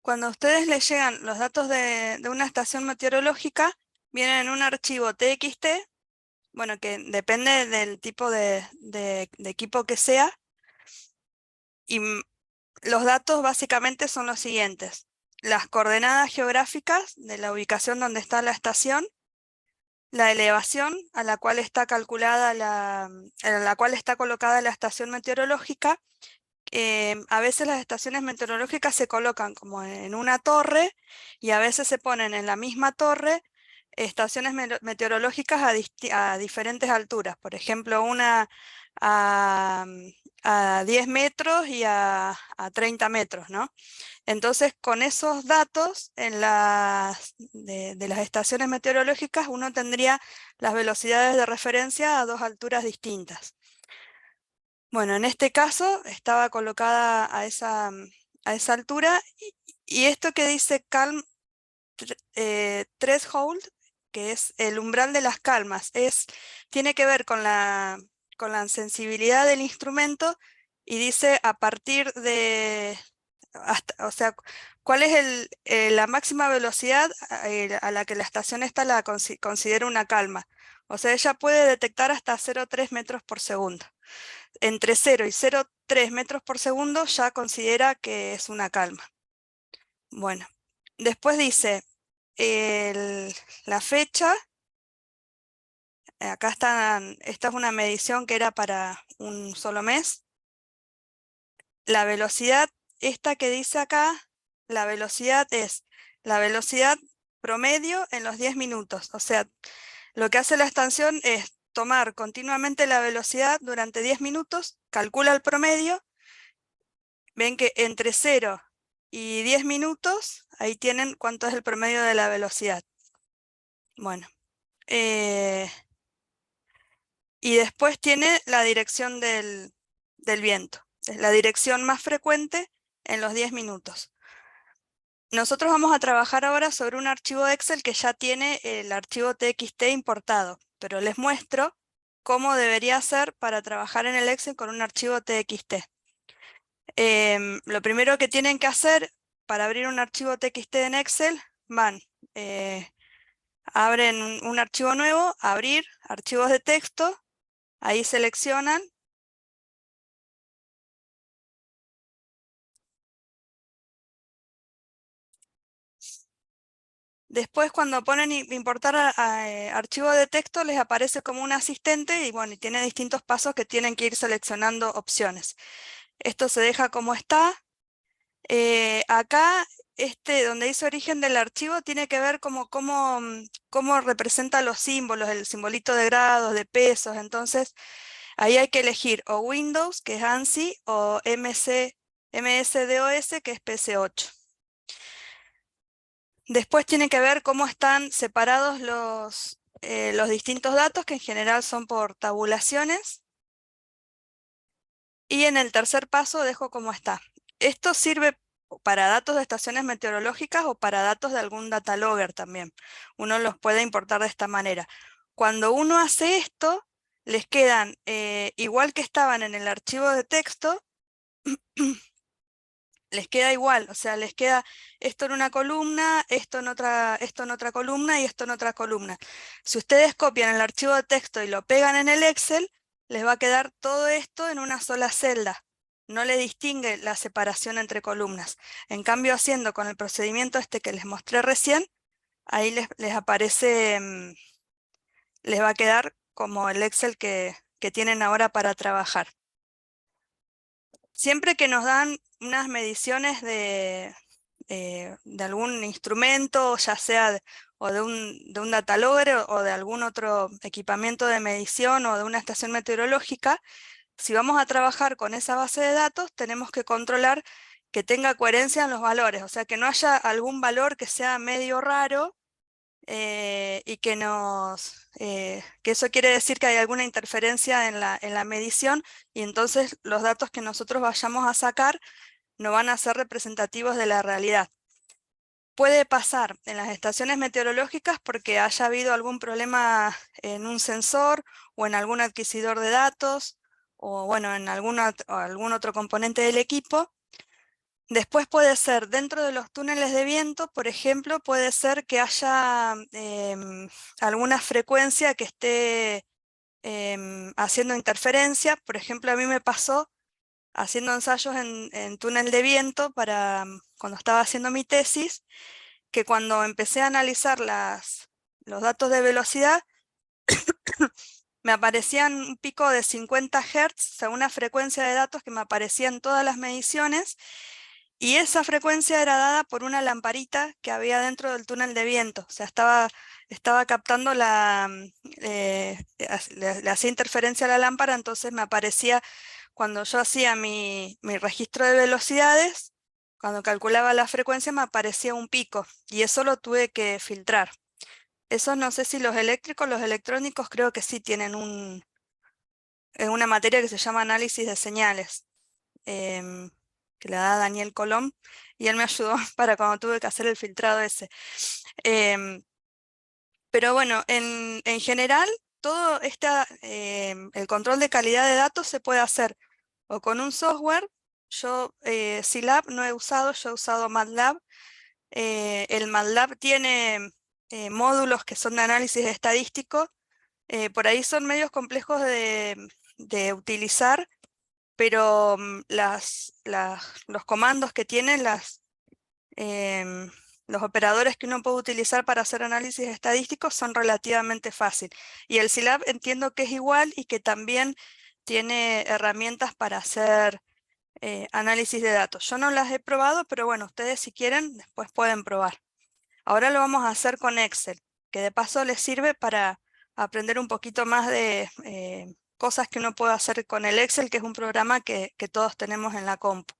Cuando a ustedes les llegan los datos de una estación meteorológica, vienen en un archivo TXT, bueno, que depende del tipo de equipo que sea, y los datos básicamente son los siguientes: las coordenadas geográficas de la ubicación donde está la estación, la elevación a la cual está calculada a la cual está colocada la estación meteorológica. A veces las estaciones meteorológicas se colocan como en una torre y a veces se ponen en la misma torre estaciones meteorológicas a diferentes alturas. Por ejemplo, una a, a 10 metros y a 30 metros, ¿no? Entonces, con esos datos de las estaciones meteorológicas, uno tendría las velocidades de referencia a dos alturas distintas. Bueno, en este caso estaba colocada a esa altura, y esto que dice calm threshold, que es el umbral de las calmas, tiene que ver con la sensibilidad del instrumento, y dice a partir de, o sea, cuál es la máxima velocidad a la que la estación esta considera una calma. O sea, ella puede detectar hasta 0,3 metros por segundo. Entre 0 y 0,3 metros por segundo ya considera que es una calma. Bueno, después dice la fecha. Acá esta es una medición que era para un solo mes. La velocidad, esta que dice acá, la velocidad es la velocidad promedio en los 10 minutos. O sea, lo que hace la estación es tomar continuamente la velocidad durante 10 minutos, calcula el promedio. Ven que entre 0 y 10 minutos, ahí tienen cuánto es el promedio de la velocidad. Bueno, y después tiene la dirección del viento. Es la dirección más frecuente en los 10 minutos. Nosotros vamos a trabajar ahora sobre un archivo de Excel que ya tiene el archivo TXT importado, pero les muestro cómo debería ser para trabajar en el Excel con un archivo TXT. Lo primero que tienen que hacer para abrir un archivo TXT en Excel, abren un archivo nuevo, abrir, archivos de texto, ahí seleccionan. Después, cuando ponen importar archivo de texto, les aparece como un asistente y bueno, y tiene distintos pasos que tienen que ir seleccionando opciones. Esto se deja como está. Acá, donde dice origen del archivo, tiene que ver cómo representa los símbolos, el simbolito de grados, de pesos. Entonces, ahí hay que elegir o Windows, que es ANSI, o MSDOS, que es PC8. Después tiene que ver cómo están separados los distintos datos, que en general son por tabulaciones. Y en el tercer paso dejo como está. Esto sirve para datos de estaciones meteorológicas o para datos de algún data logger también. Uno los puede importar de esta manera. Cuando uno hace esto, les quedan igual que estaban en el archivo de texto, les queda igual, o sea, les queda esto en una columna, esto en otra columna y esto en otra columna. Si ustedes copian el archivo de texto y lo pegan en el Excel, les va a quedar todo esto en una sola celda. No le distingue la separación entre columnas. En cambio, haciendo con el procedimiento este que les mostré recién, ahí les aparece, les va a quedar como el Excel que tienen ahora para trabajar. Siempre que nos dan unas mediciones de algún instrumento, ya sea de un data logger o de algún otro equipamiento de medición o de una estación meteorológica, si vamos a trabajar con esa base de datos, tenemos que controlar que tenga coherencia en los valores, o sea, que no haya algún valor que sea medio raro, y que eso quiere decir que hay alguna interferencia en la medición, y entonces los datos que nosotros vayamos a sacar no van a ser representativos de la realidad. Puede pasar en las estaciones meteorológicas porque haya habido algún problema en un sensor o en algún adquisidor de datos o bueno, en algún otro componente del equipo. Después puede ser dentro de los túneles de viento, por ejemplo, puede ser que haya alguna frecuencia que esté haciendo interferencia. Por ejemplo, a mí me pasó haciendo ensayos en túnel de viento cuando estaba haciendo mi tesis, que cuando empecé a analizar los datos de velocidad, me aparecían un pico de 50 Hz, o sea, una frecuencia de datos que me aparecía en todas las mediciones, y esa frecuencia era dada por una lamparita que había dentro del túnel de viento. O sea, estaba captando le hacía interferencia a la lámpara, entonces me aparecía cuando yo hacía mi registro de velocidades, cuando calculaba la frecuencia me aparecía un pico, y eso lo tuve que filtrar. Eso no sé si los eléctricos, los electrónicos creo que sí tienen una materia que se llama análisis de señales, em, que la da Daniel Colom, y él me ayudó para cuando tuve que hacer el filtrado ese. Em, pero bueno, en general, todo el control de calidad de datos se puede hacer o con un software. Yo Scilab no he usado, yo he usado MATLAB. El MATLAB tiene módulos que son de análisis estadístico. Por ahí son medios complejos de utilizar, pero los comandos que tienen, em, los operadores que uno puede utilizar para hacer análisis estadísticos son relativamente fáciles. Y el Scilab entiendo que es igual y que también tiene herramientas para hacer análisis de datos. Yo no las he probado, pero bueno, ustedes si quieren después pueden probar. Ahora lo vamos a hacer con Excel, que de paso les sirve para aprender un poquito más de cosas que uno puede hacer con el Excel, que es un programa que todos tenemos en la compu.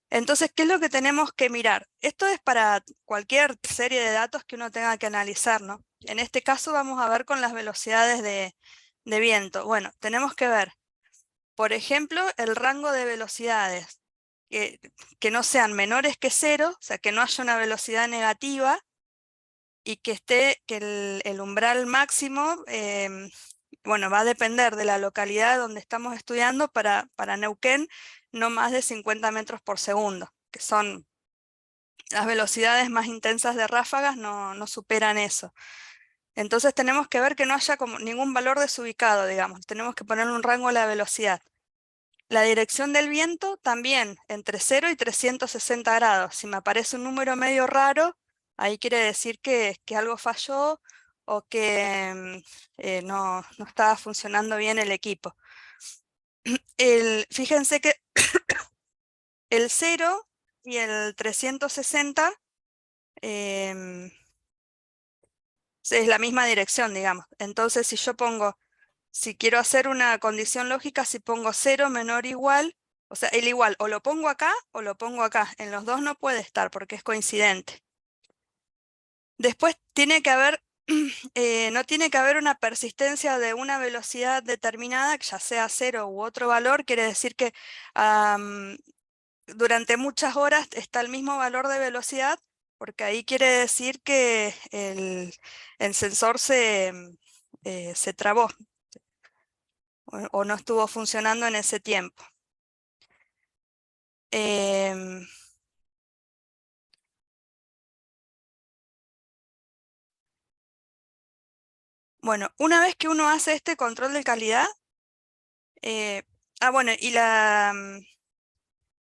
Entonces, ¿qué es lo que tenemos que mirar? Esto es para cualquier serie de datos que uno tenga que analizar, ¿no? En este caso vamos a ver con las velocidades de viento. Bueno, tenemos que ver, por ejemplo, el rango de velocidades, que, que no sean menores que cero, o sea, que no haya una velocidad negativa, y que el umbral máximo, bueno, va a depender de la localidad donde estamos estudiando. Para Neuquén, no más de 50 metros por segundo, que son las velocidades más intensas de ráfagas, no superan eso. Entonces tenemos que ver que no haya como ningún valor desubicado, digamos. Tenemos que poner un rango a la velocidad. La dirección del viento también, entre 0 y 360 grados. Si me aparece un número medio raro, ahí quiere decir que algo falló o que no estaba funcionando bien el equipo. Fíjense que el 0 y el 360 em, es la misma dirección, digamos. Entonces, si quiero hacer una condición lógica, si pongo 0 menor o igual, o sea, el igual o lo pongo acá o lo pongo acá. En los dos no puede estar porque es coincidente. Después tiene que haber, no tiene que haber una persistencia de una velocidad determinada, que ya sea 0 u otro valor. Quiere decir que durante muchas horas está el mismo valor de velocidad, porque ahí quiere decir que el sensor se trabó o no estuvo funcionando en ese tiempo. Em, bueno, una vez que uno hace este control de calidad, eh, bueno,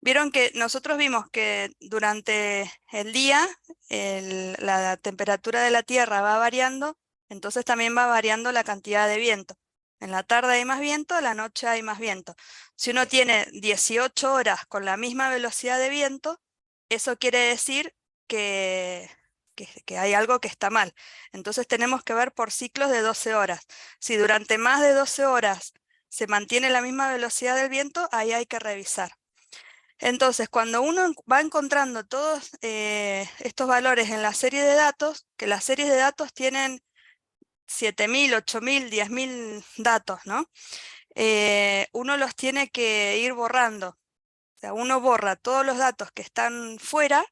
vieron que nosotros vimos que durante el día la temperatura de la Tierra va variando, entonces también va variando la cantidad de viento. En la tarde hay más viento, en la noche hay más viento. Si uno tiene 18 horas con la misma velocidad de viento, eso quiere decir que, que hay algo que está mal. Entonces tenemos que ver por ciclos de 12 horas. Si durante más de 12 horas se mantiene la misma velocidad del viento, ahí hay que revisar. Entonces, cuando uno va encontrando todos estos valores en la serie de datos, que las series de datos tienen 7.000, 8.000, 10.000 datos, ¿no? Uno los tiene que ir borrando. O sea, uno borra todos los datos que están fuera,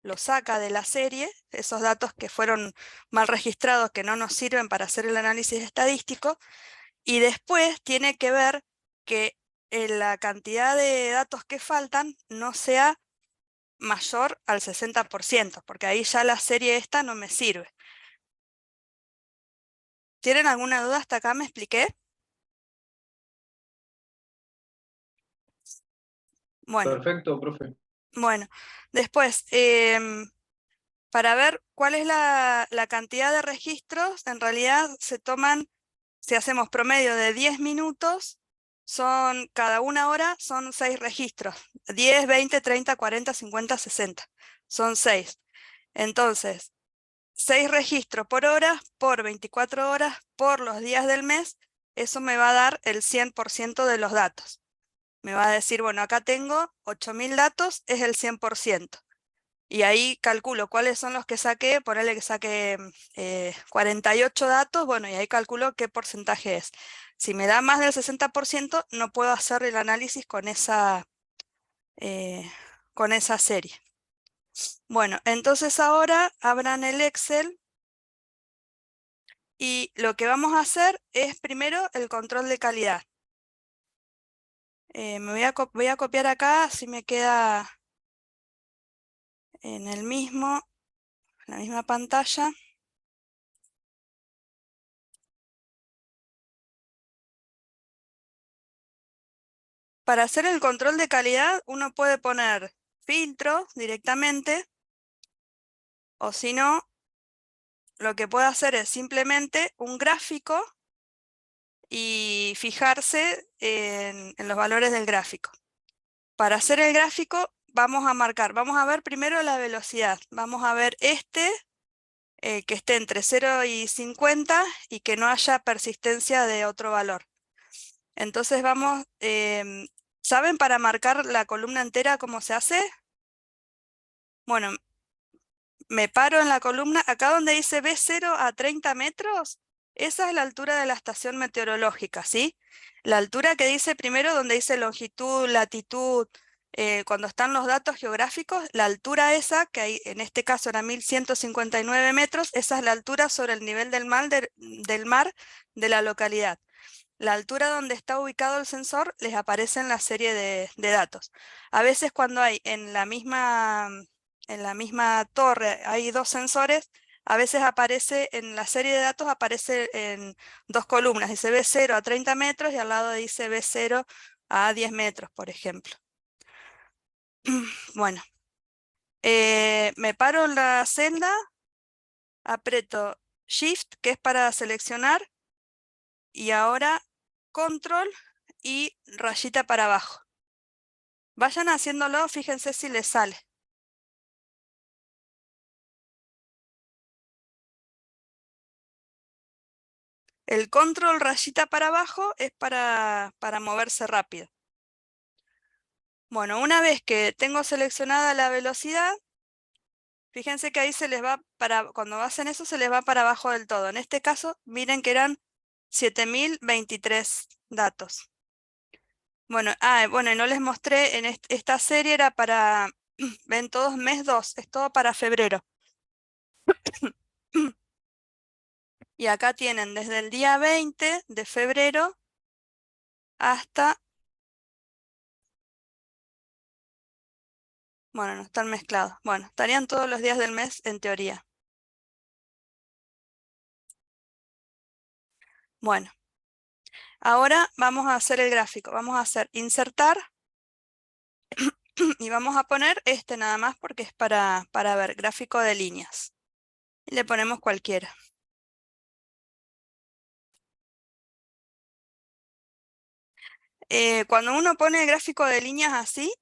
los saca de la serie, esos datos que fueron mal registrados, que no nos sirven para hacer el análisis estadístico, y después tiene que ver que la cantidad de datos que faltan no sea mayor al 60%, porque ahí ya la serie esta no me sirve. ¿Tienen alguna duda hasta acá? ¿Me expliqué? Bueno, Perfecto, profe. bueno. Después, para ver cuál es la cantidad de registros, en realidad se toman, si hacemos promedio de 10 minutos, son cada una hora son 6 registros. 10, 20, 30, 40, 50, 60. Son 6. Entonces, 6 registros por hora, por 24 horas, por los días del mes, eso me va a dar el 100% de los datos. Me va a decir, bueno, acá tengo 8.000 datos, es el 100%. Y ahí calculo cuáles son los que saqué, ponerle que saqué 48 datos, bueno, y ahí calculo qué porcentaje es. Si me da más del 60%, no puedo hacer el análisis eh, con esa serie. Bueno, entonces ahora abran el Excel y lo que vamos a hacer es primero el control de calidad. Voy a copiar acá, así me queda en la misma pantalla. Para hacer el control de calidad, uno puede poner filtro directamente, o si no, lo que puede hacer es simplemente un gráfico y fijarse en los valores del gráfico. Para hacer el gráfico, vamos a ver primero la velocidad. Vamos a ver que esté entre 0 y 50 y que no haya persistencia de otro valor. Entonces ¿saben para marcar la columna entera cómo se hace? Bueno, me paro en la columna, acá donde dice B0 a 30 metros, esa es la altura de la estación meteorológica, ¿sí? La altura que dice primero, donde dice longitud, latitud, cuando están los datos geográficos, la altura esa, que en este caso era 1159 metros, esa es la altura sobre el nivel del mar de la localidad. La altura donde está ubicado el sensor les aparece en la serie de datos. A veces cuando hay en la misma torre hay dos sensores, a veces aparece en la serie de datos, aparece en dos columnas, dice B0 a 30 metros y al lado dice B0 a 10 metros, por ejemplo. Bueno, me paro en la celda, aprieto Shift, que es para seleccionar, y ahora Control y rayita para abajo. Vayan haciéndolo, fíjense si les sale. El control rayita para abajo es para moverse rápido. Bueno, una vez que tengo seleccionada la velocidad, fíjense que ahí se les va cuando hacen eso se les va para abajo del todo. En este caso, miren que eran 7023 datos. Bueno, bueno, y no les mostré, esta serie era para, ven todos mes 2, es todo para febrero. Y acá tienen desde el día 20 de febrero hasta, bueno, no están mezclados. Bueno, estarían todos los días del mes en teoría. Bueno, ahora vamos a hacer el gráfico. Vamos a hacer insertar y vamos a poner este nada más porque es para ver gráfico de líneas. Y le ponemos cualquiera. Cuando uno pone gráfico de líneas así,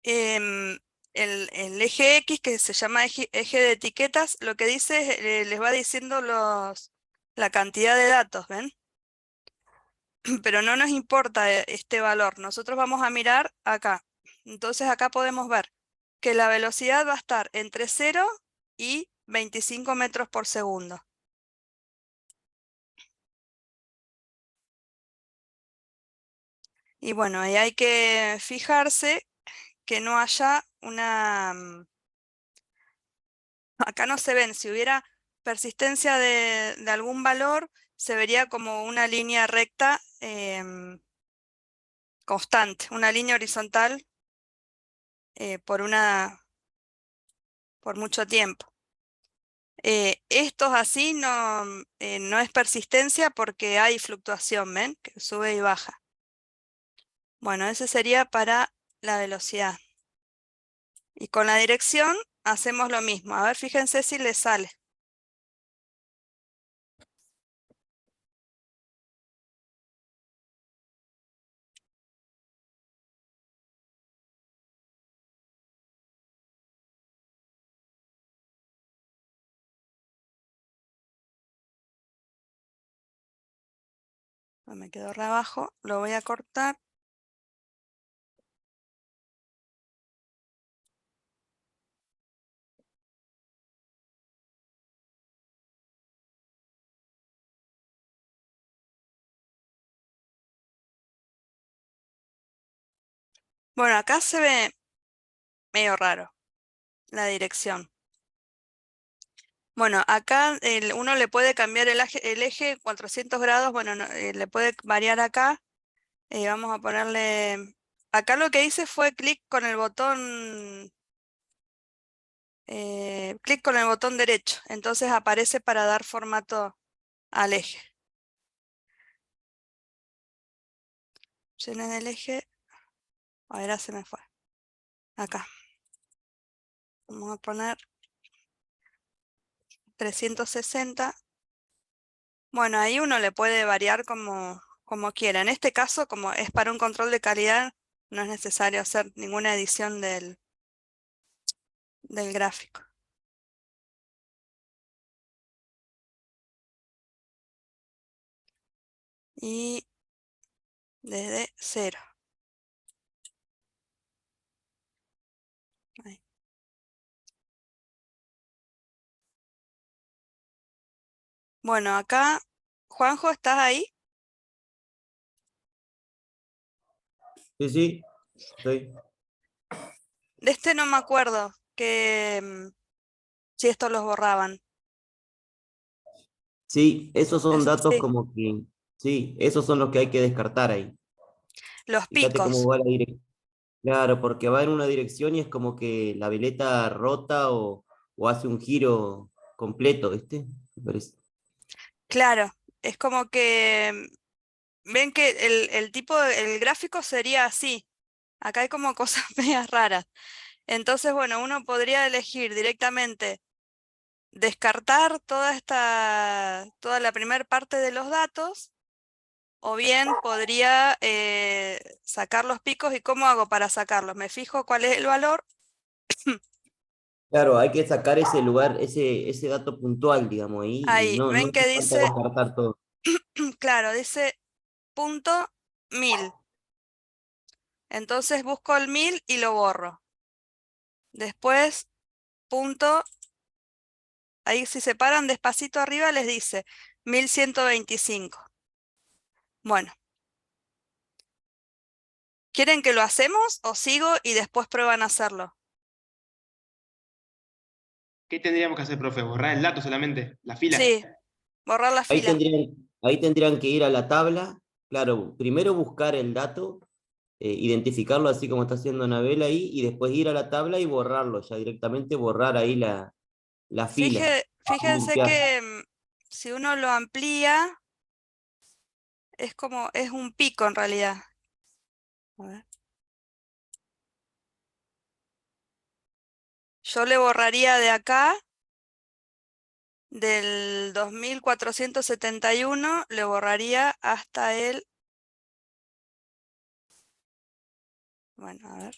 em, el eje X, que se llama eje de etiquetas, lo que dice es, les va diciendo la cantidad de datos, ¿ven? Pero no nos importa este valor, nosotros vamos a mirar acá. Entonces acá podemos ver que la velocidad va a estar entre 0 y 25 metros por segundo. Y bueno, ahí hay que fijarse que no haya acá no se ven, si hubiera persistencia de algún valor, se vería como una línea recta constante, una línea horizontal por mucho tiempo. Estos así no es persistencia porque hay fluctuación, ¿ven? Que sube y baja. Bueno, ese sería para la velocidad. Y con la dirección hacemos lo mismo. A ver, fíjense si les sale. Me quedó re abajo, lo voy a cortar. Bueno, acá se ve medio raro la dirección. Bueno, acá uno le puede cambiar el eje 400 grados, bueno, le puede variar acá. Vamos a ponerle... Acá lo que hice fue clic con el botón derecho, entonces aparece para dar formato al eje. Opciones del eje, ahora se me fue. Acá. Vamos a poner 360. Bueno, ahí uno le puede variar como quiera. En este caso, como es para un control de calidad, no es necesario hacer ninguna edición del gráfico. Y desde 0. Ahí. Bueno, acá, Juanjo, ¿estás ahí? Sí, sí, estoy. De este no me acuerdo si estos los borraban. Sí, esos son datos Sí, como que, sí, esos son los que hay que descartar ahí. los Fíjate cómo picos. va la dirección. Claro, porque va en una dirección y es como que la veleta rota o hace un giro completo, ¿viste? Me parece. Claro, es como que ven que el gráfico sería así. Acá hay como cosas medias raras. Entonces, bueno, uno podría elegir directamente descartar toda la primera parte de los datos, o bien podría sacar los picos. ¿Y cómo hago para sacarlos? Me fijo cuál es el valor. Claro, hay que sacar ese lugar, ese dato puntual, digamos, ahí, y Ahí, no ven que hace falta dice, descartar todo. claro, dice punto 1000. Entonces busco el 1000 y lo borro. Después, punto, ahí si se paran despacito arriba les dice 1125. Bueno, ¿quieren que lo hacemos o sigo y después prueban a hacerlo? ¿Qué tendríamos que hacer, profe? ¿Borrar el dato solamente? ¿La fila? Sí, borrar la fila. Ahí tendrían que ir a la tabla, claro, primero buscar el dato, identificarlo así como está haciendo Anabel ahí, y después ir a la tabla y borrarlo, ya directamente borrar ahí la fila, sin Fíjense limpiar. que si uno lo amplía, es un pico en realidad. A ver. Yo le borraría de acá, del 2471, le borraría hasta el, bueno, a ver,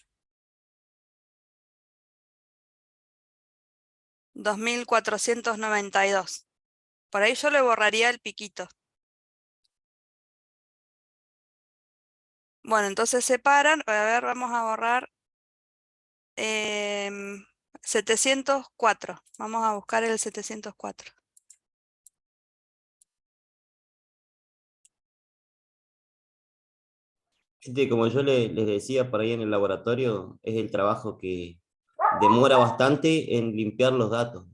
2492. Por ahí yo le borraría el piquito. Bueno, entonces separan. A ver, vamos a borrar 704. Vamos a buscar el 704. Viste, como yo les decía por ahí en el laboratorio, es el trabajo que demora bastante en limpiar los datos.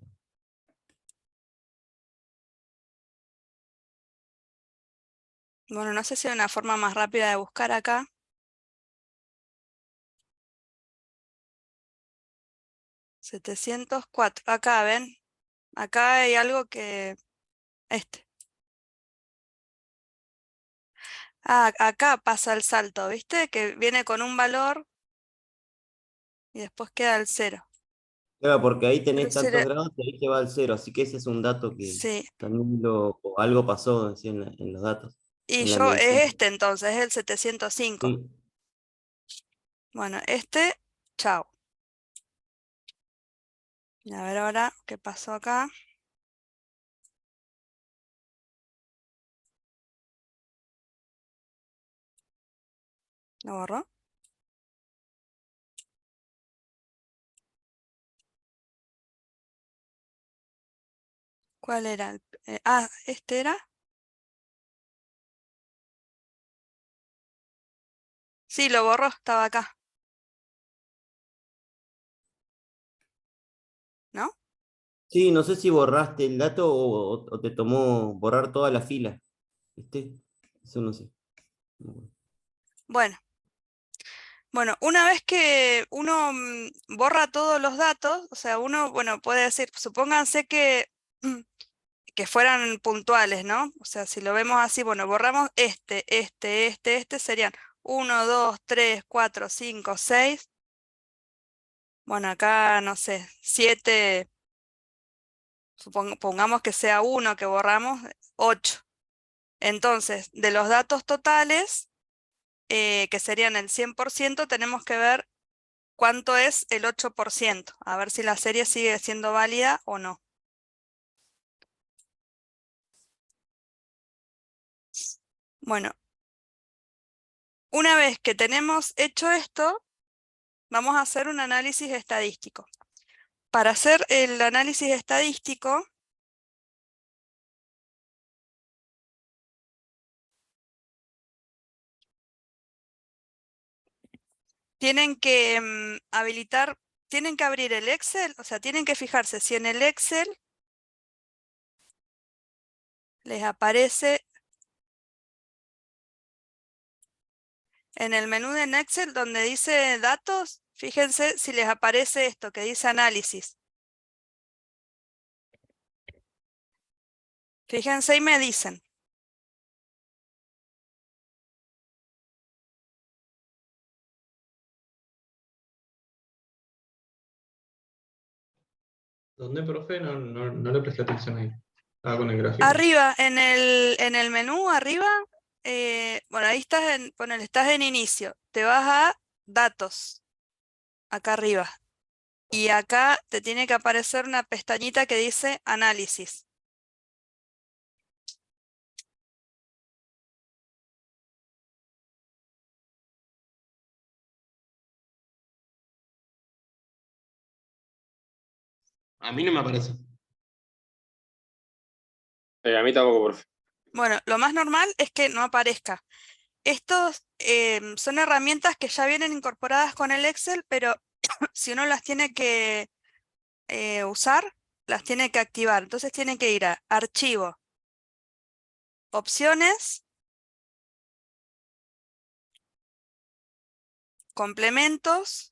Bueno, no sé si hay una forma más rápida de buscar acá. 704. Acá, ¿ven? Acá hay algo que... acá pasa el salto, ¿viste? Que viene con un valor y después queda el 0. Claro, porque ahí tenés Entonces, tantos grados y ahí te va al cero, así que ese es un dato que sí. también o algo pasó así en los datos, Y en la yo, medición. es entonces, es el 705. Sí. Bueno, chao. Y a ver ahora qué pasó acá. ¿Lo borró? ¿Cuál era? ¿Este era? Sí, lo borró, estaba acá. ¿No? Sí, no sé si borraste el dato o te tomó borrar toda la fila. ¿Viste? Eso no sé. Bueno, una vez que uno borra todos los datos, o sea, uno, bueno, puede decir, supónganse que fueran puntuales, ¿no? O sea, si lo vemos así, bueno, borramos serían 1, 2, 3, 4, 5, 6. Bueno, acá, no sé, 7, pongamos que sea 1 que borramos, 8. Entonces, de los datos totales, que serían el 100%, tenemos que ver cuánto es el 8%, a ver si la serie sigue siendo válida o no. Bueno, una vez que tenemos hecho esto, vamos a hacer un análisis estadístico. Para hacer el análisis estadístico, tienen que tienen que abrir el Excel, o sea, tienen que fijarse si en el Excel les aparece en el menú de Excel donde dice datos, fíjense si les aparece esto que dice análisis. Fíjense y me dicen. ¿Dónde, profe? No le presté atención ahí. Estaba con el gráfico. Arriba, en el menú, arriba, bueno, ahí estás estás en inicio. Te vas a datos, acá arriba. Y acá te tiene que aparecer una pestañita que dice análisis. A mí no me aparece. A mí tampoco, profe. Bueno, lo más normal es que no aparezca. Estos son herramientas que ya vienen incorporadas con el Excel, pero si uno las tiene que usar, las tiene que activar. Entonces tiene que ir a Archivo, Opciones, Complementos,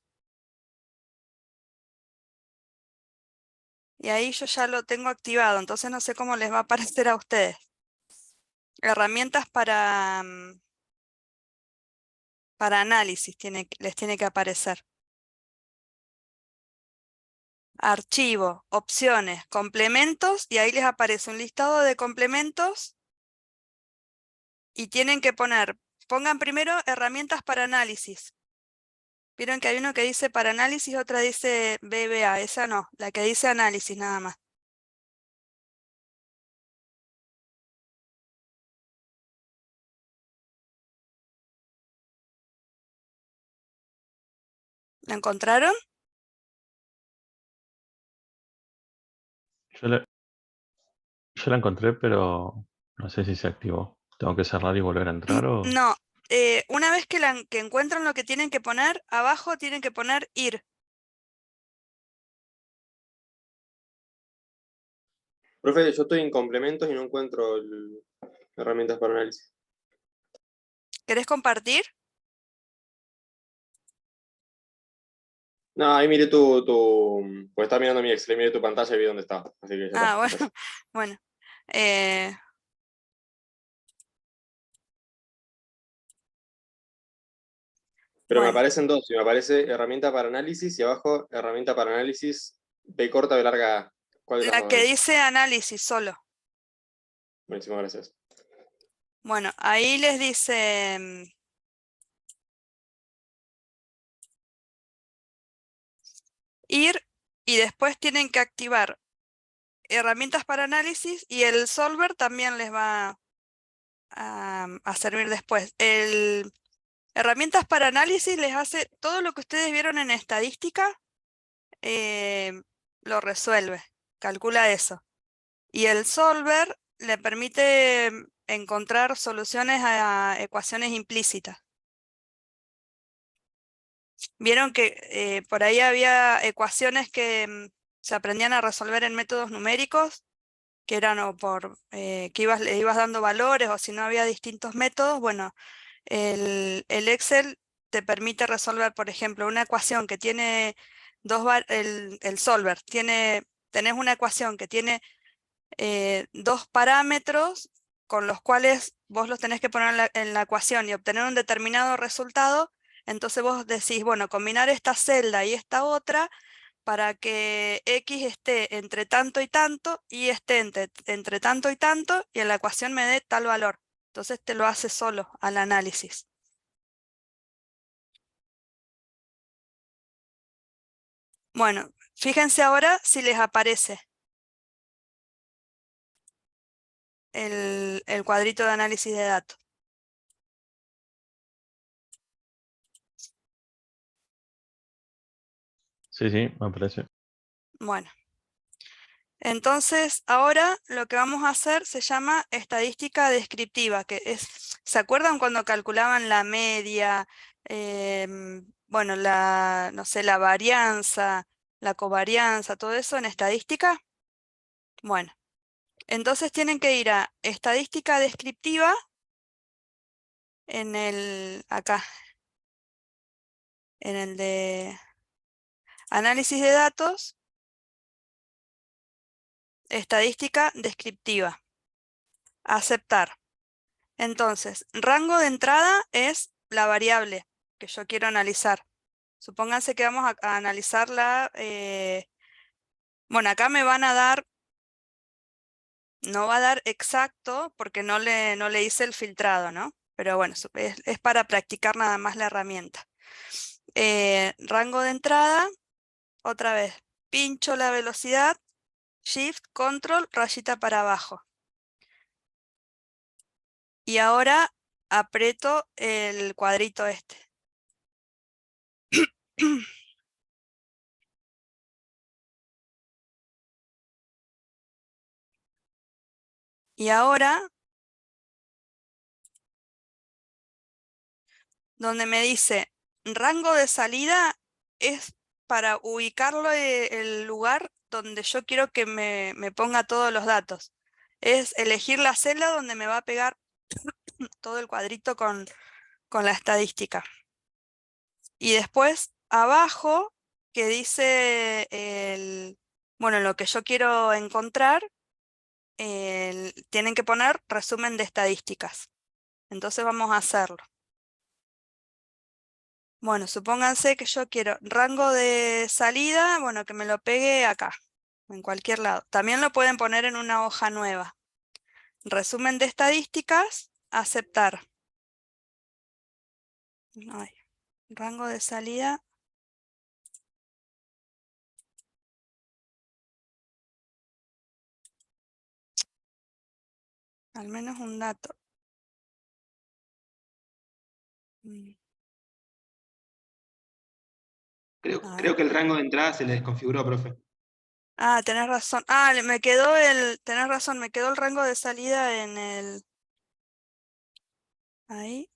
y ahí yo ya lo tengo activado, entonces no sé cómo les va a aparecer a ustedes. Herramientas para análisis les tiene que aparecer. Archivo, opciones, complementos, y ahí les aparece un listado de complementos y tienen que pongan primero herramientas para análisis. Vieron que hay uno que dice para análisis, otra dice BBA, esa no, la que dice análisis nada más. ¿La encontraron? Yo la encontré, pero no sé si se activó. ¿Tengo que cerrar y volver a entrar o...? No, una vez que encuentran lo que tienen que poner, abajo tienen que poner ir. Profe, yo estoy en complementos y no encuentro herramientas para análisis. ¿Querés compartir? No, ahí miré pues estaba mirando mi Excel, miré tu pantalla y vi dónde estaba. Así que ya está. Ah, bueno, Gracias. bueno. Eh, Pero me bueno, aparecen dos. Y me aparece herramienta para análisis y abajo herramienta para análisis B corta, B larga A. ¿Cuál de las la dos que es? dice análisis solo. Buenísimo, gracias. Bueno, ahí les dice ir y después tienen que activar herramientas para análisis y el solver también les va a servir después. Herramientas para análisis les hace todo lo que ustedes vieron en estadística, lo resuelve, calcula eso. Y el solver le permite encontrar soluciones a ecuaciones implícitas. Vieron que por ahí había ecuaciones que se aprendían a resolver en métodos numéricos, que eran o por que le ibas dando valores o si no había distintos métodos. Bueno, el Excel te permite resolver, por ejemplo, una ecuación que tiene el solver, tenés una ecuación que tiene dos parámetros con los cuales vos los tenés que poner en la ecuación y obtener un determinado resultado. Entonces vos decís, bueno, combinar esta celda y esta otra para que X esté entre tanto y tanto, y esté entre tanto y tanto, y en la ecuación me dé tal valor. Entonces te lo hace solo al análisis. Bueno, fíjense ahora si les aparece el cuadrito de análisis de datos. Sí, sí, me parece. Bueno. Entonces, ahora lo que vamos a hacer se llama estadística descriptiva, que es, ¿se acuerdan cuando calculaban la media, bueno, no sé, la varianza, la covarianza, todo eso en estadística? Bueno, entonces tienen que ir a estadística descriptiva acá, en el de análisis de datos, estadística descriptiva, aceptar. Entonces, rango de entrada es la variable que yo quiero analizar. Supónganse que vamos a analizar bueno, acá me van a dar, no va a dar exacto porque no le hice el filtrado, ¿no? Pero bueno, es para practicar nada más la herramienta. Rango de entrada, otra vez, pincho la velocidad, Shift, Control, rayita para abajo. Y ahora aprieto el cuadrito este. Y ahora, donde me dice rango de salida, es para ubicarlo el lugar donde yo quiero que me ponga todos los datos. Es elegir la celda donde me va a pegar todo el cuadrito con la estadística. Y después abajo, que dice bueno, lo que yo quiero encontrar, tienen que poner resumen de estadísticas. Entonces vamos a hacerlo. Bueno, supónganse que yo quiero rango de salida, bueno, que me lo pegue acá, en cualquier lado. También lo pueden poner en una hoja nueva. Resumen de estadísticas, aceptar. Ay, rango de salida. Al menos un dato. A ver. Creo que el rango de entrada se le desconfiguró, profe. Ah, tenés razón. Ah, tenés razón, me quedó el rango de salida en el... Ahí.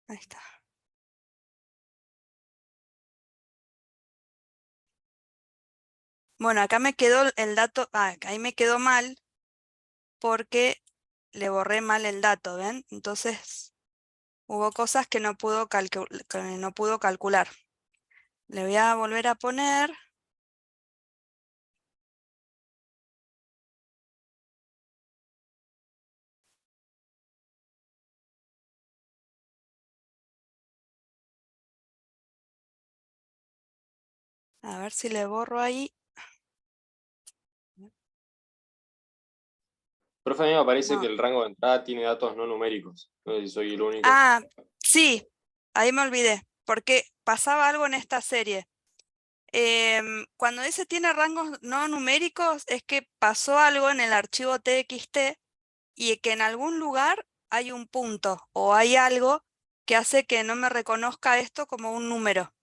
Ahí está. Bueno, acá me quedó el dato, ahí me quedó mal porque le borré mal el dato, ¿ven? Entonces hubo cosas que no pudo calcular. Le voy a volver a poner. A ver si le borro ahí. Profe, a mí me parece No. que el rango de entrada tiene datos no numéricos. No sé si soy el único. Ah, sí, ahí me olvidé, porque pasaba algo en esta serie. Cuando dice tiene rangos no numéricos, es que pasó algo en el archivo txt y que en algún lugar hay un punto o hay algo que hace que no me reconozca esto como un número.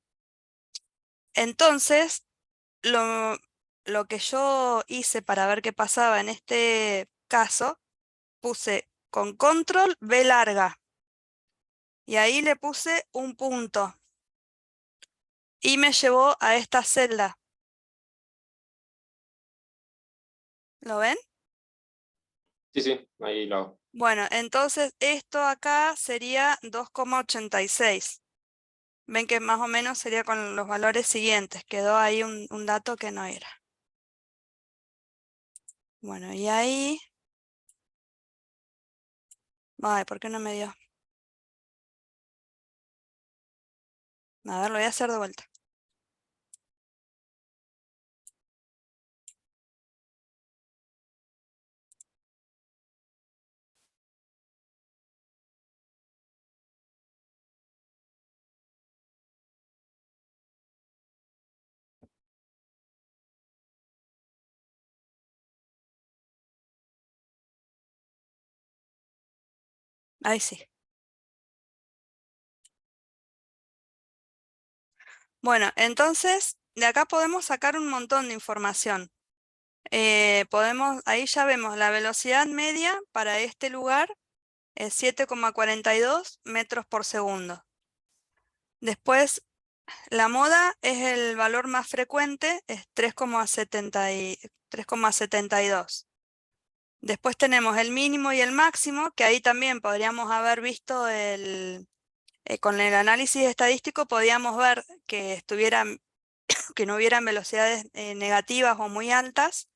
Entonces, lo que yo hice para ver qué pasaba en este caso, puse con control V larga y ahí le puse un punto y me llevó a esta celda. ¿Lo ven? Sí, sí, ahí lo hago. Bueno, entonces esto acá sería 2,86. Ven que más o menos sería con los valores siguientes. Quedó ahí un dato que no era. Bueno, y ahí... Ay, ¿por qué no me dio? A ver, lo voy a hacer de vuelta. Ahí sí. Bueno, entonces de acá podemos sacar un montón de información. Ahí ya vemos la velocidad media para este lugar es 7,42 metros por segundo. Después, la moda es el valor más frecuente, es 3,72. Después tenemos el mínimo y el máximo, que ahí también podríamos haber visto con el análisis estadístico, podíamos ver que no hubieran velocidades negativas o muy altas.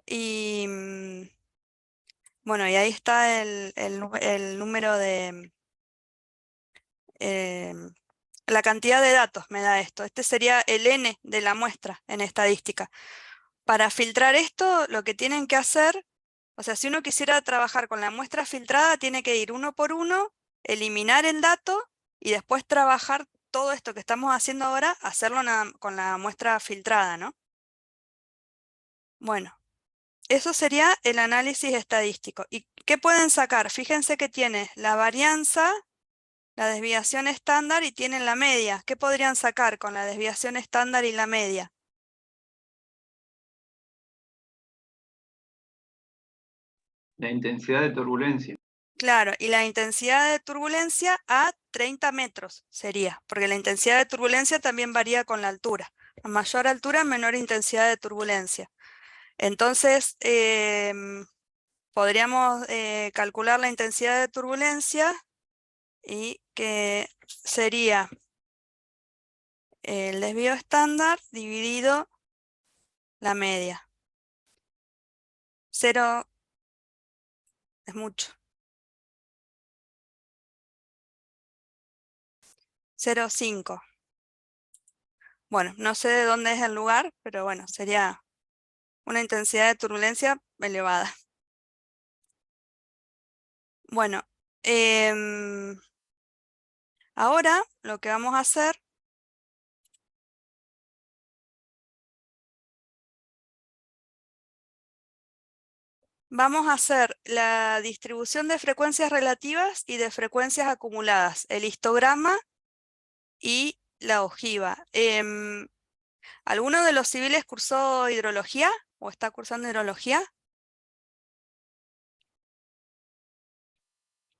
Y bueno, y ahí está el número de... la cantidad de datos me da esto. Este sería el N de la muestra en estadística. Para filtrar esto, lo que tienen que hacer, o sea, si uno quisiera trabajar con la muestra filtrada, tiene que ir uno por uno, eliminar el dato y después trabajar todo esto que estamos haciendo ahora, hacerlo con la muestra filtrada, ¿no? Bueno, eso sería el análisis estadístico. ¿Y qué pueden sacar? Fíjense que tiene la varianza, la desviación estándar y tienen la media. ¿Qué podrían sacar con la desviación estándar y la media? La intensidad de turbulencia. Claro, y la intensidad de turbulencia a 30 metros sería, porque la intensidad de turbulencia también varía con la altura. A mayor altura, menor intensidad de turbulencia. Entonces, podríamos calcular la intensidad de turbulencia y que sería el desvío estándar dividido la media. 0 es mucho. 0,5. Bueno, no sé de dónde es el lugar, pero bueno, sería una intensidad de turbulencia elevada. Bueno, ahora lo que vamos a hacer vamos a hacer la distribución de frecuencias relativas y de frecuencias acumuladas, el histograma y la ojiva. ¿Alguno de los civiles cursó hidrología o está cursando hidrología?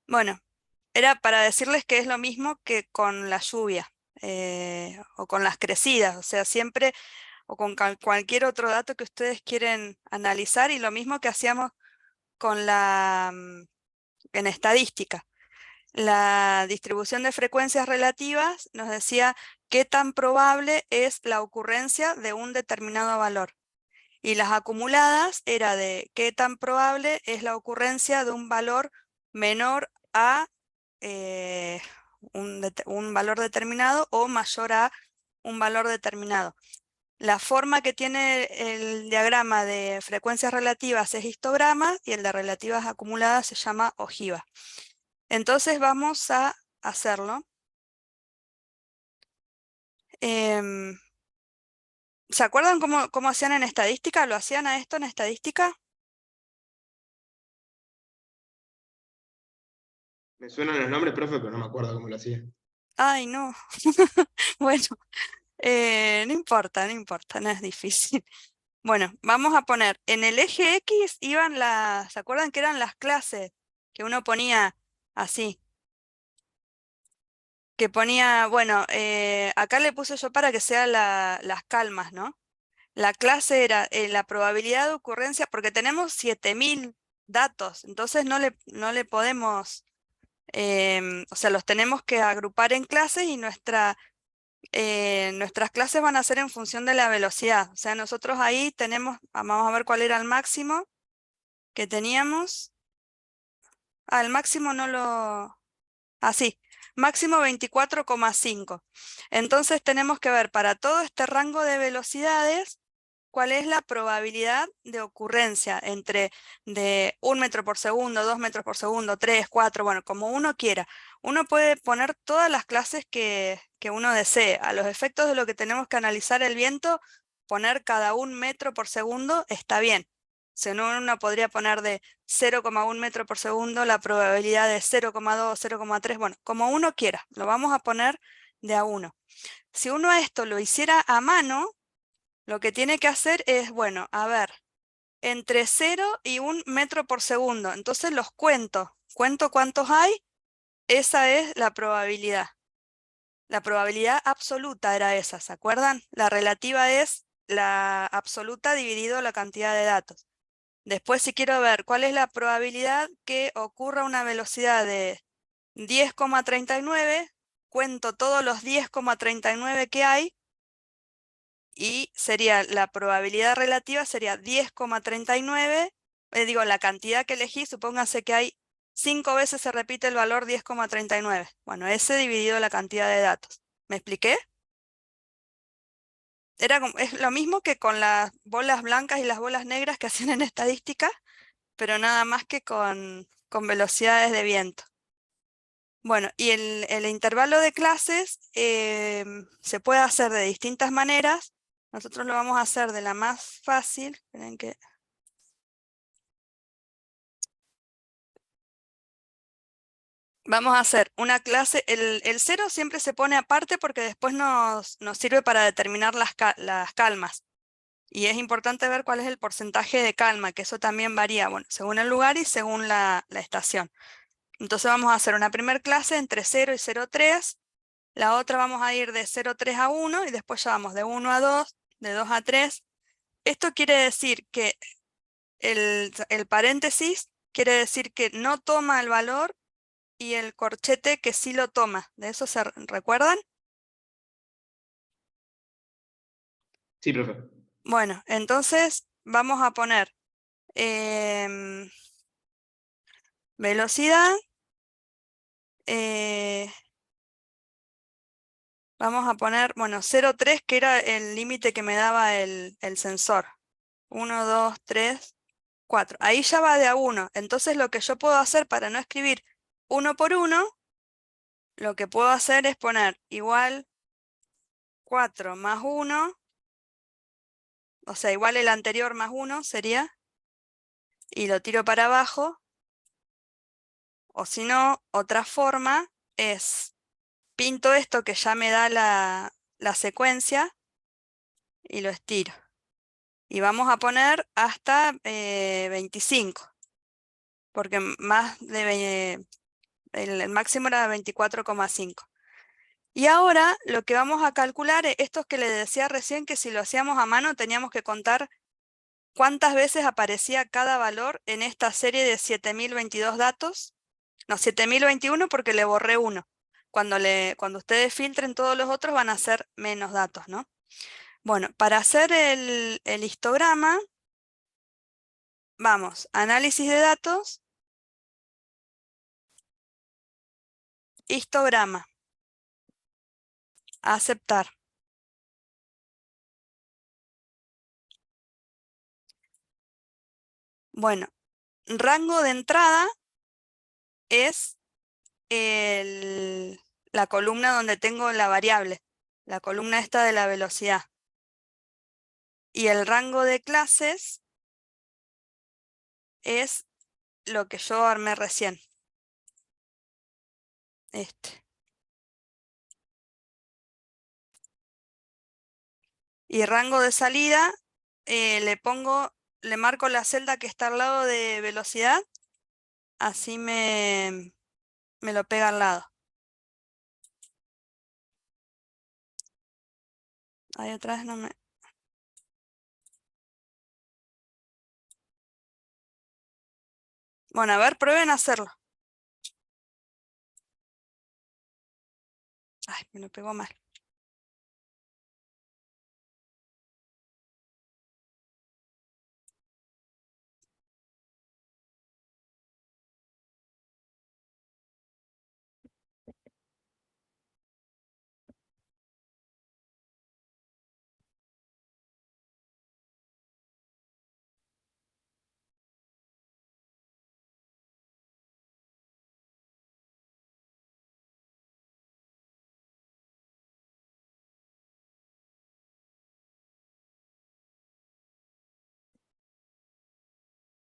Bueno, era para decirles que es lo mismo que con la lluvia o con las crecidas, o sea, siempre o con cualquier otro dato que ustedes quieren analizar y lo mismo que hacíamos con en estadística. la distribución de frecuencias relativas nos decía qué tan probable es la ocurrencia de un determinado valor. Y las acumuladas era de qué tan probable es la ocurrencia de un valor menor a un valor determinado o mayor a un valor determinado. La forma que tiene el diagrama de frecuencias relativas es histograma y el de relativas acumuladas se llama ojiva. Entonces vamos a hacerlo. ¿Se acuerdan cómo hacían en estadística? ¿Lo hacían a esto en estadística? Me suenan los nombres, profe, pero no me acuerdo cómo lo hacía. Ay, no. Bueno, no importa, no importa, no es difícil. Bueno, vamos a poner, en el eje X iban ¿se acuerdan que eran las clases? Que uno ponía así. Que ponía, bueno, acá le puse yo para que sean las calmas, ¿no? La clase era la probabilidad de ocurrencia, porque tenemos 7000 datos, entonces no le podemos, o sea, los tenemos que agrupar en clases y nuestras clases van a ser en función de la velocidad. O sea, nosotros ahí tenemos, vamos a ver cuál era el máximo que teníamos. El máximo no lo... Así, máximo 24,5. Entonces tenemos que ver para todo este rango de velocidades cuál es la probabilidad de ocurrencia entre de 1 metro por segundo, 2 metros por segundo, 3, 4, bueno, como uno quiera. Uno puede poner todas las clases que uno desee. A los efectos de lo que tenemos que analizar el viento, poner cada 1 metro por segundo está bien. Si no, uno podría poner de 0,1 metro por segundo la probabilidad de 0,2, 0,3, bueno, como uno quiera, lo vamos a poner de a 1. Si uno esto lo hiciera a mano, lo que tiene que hacer es, bueno, a ver, entre 0 y 1 metro por segundo, entonces los cuento cuántos hay, esa es la probabilidad. La probabilidad absoluta era esa, ¿se acuerdan? La relativa es la absoluta dividido la cantidad de datos. Después, si quiero ver cuál es la probabilidad que ocurra una velocidad de 10,39, cuento todos los 10,39 que hay y sería la probabilidad relativa sería 10,39, digo, la cantidad que elegí, supónganse que hay 5 veces se repite el valor 10,39. Bueno, ese dividido la cantidad de datos. ¿Me expliqué? Es lo mismo que con las bolas blancas y las bolas negras que hacían en estadística, pero nada más que con velocidades de viento. Bueno, y el intervalo de clases se puede hacer de distintas maneras. Nosotros lo vamos a hacer de la más fácil. Esperen que... Vamos a hacer una clase, el 0 siempre se pone aparte porque después nos sirve para determinar las calmas. Y es importante ver cuál es el porcentaje de calma, que eso también varía, bueno, según el lugar y según la estación. Entonces vamos a hacer una primera clase entre 0 y 0,3. La otra vamos a ir de 0,3 a 1 y después ya vamos de 1 a 2, de 2 a 3. Esto quiere decir que el paréntesis quiere decir que no toma el valor y el corchete que sí lo toma. ¿De eso se recuerdan? Sí, profe. Bueno, entonces vamos a poner velocidad. Vamos a poner, bueno, 0,3 que era el límite que me daba el sensor. 1, 2, 3, 4. Ahí ya va de a 1. Entonces lo que yo puedo hacer para no escribir 1 por 1, lo que puedo hacer es poner igual 4 más 1, o sea, igual el anterior más 1 sería, y lo tiro para abajo, o si no, otra forma es, pinto esto que ya me da la secuencia, y lo estiro. Y vamos a poner hasta 25, porque más de el máximo era 24,5. Y ahora lo que vamos a calcular es esto que les decía recién, que si lo hacíamos a mano teníamos que contar cuántas veces aparecía cada valor en esta serie de 7022 datos. No, 7021 porque le borré uno. Cuando ustedes filtren todos los otros van a ser menos datos, ¿no? Bueno, para hacer el histograma, vamos, análisis de datos, histograma, aceptar. Bueno, rango de entrada es la columna donde tengo la variable, la columna esta de la velocidad. Y el rango de clases es lo que yo armé recién. Y rango de salida, le marco la celda que está al lado de velocidad, así me lo pega al lado. Ahí atrás no me... Bueno, a ver, prueben a hacerlo. Ay, me lo pegó mal.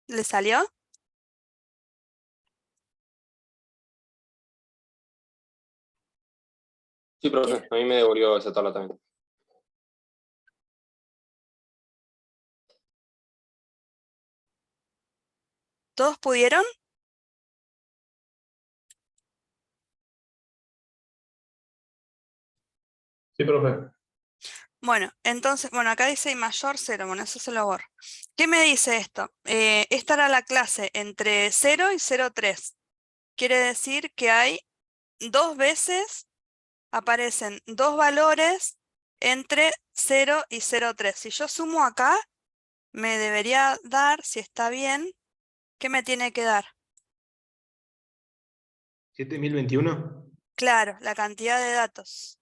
¿Le salió? Sí, profe, a mí me devolvió esa tabla también. ¿Todos pudieron? Sí, profe. Bueno, entonces, bueno, acá dice I mayor 0, bueno, eso se lo borro. ¿Qué me dice esto? Esta era la clase entre 0 y 0,3. Quiere decir que hay dos veces, aparecen dos valores entre 0 y 0,3. Si yo sumo acá, me debería dar, si está bien, ¿qué me tiene que dar? 7021. Claro, la cantidad de datos.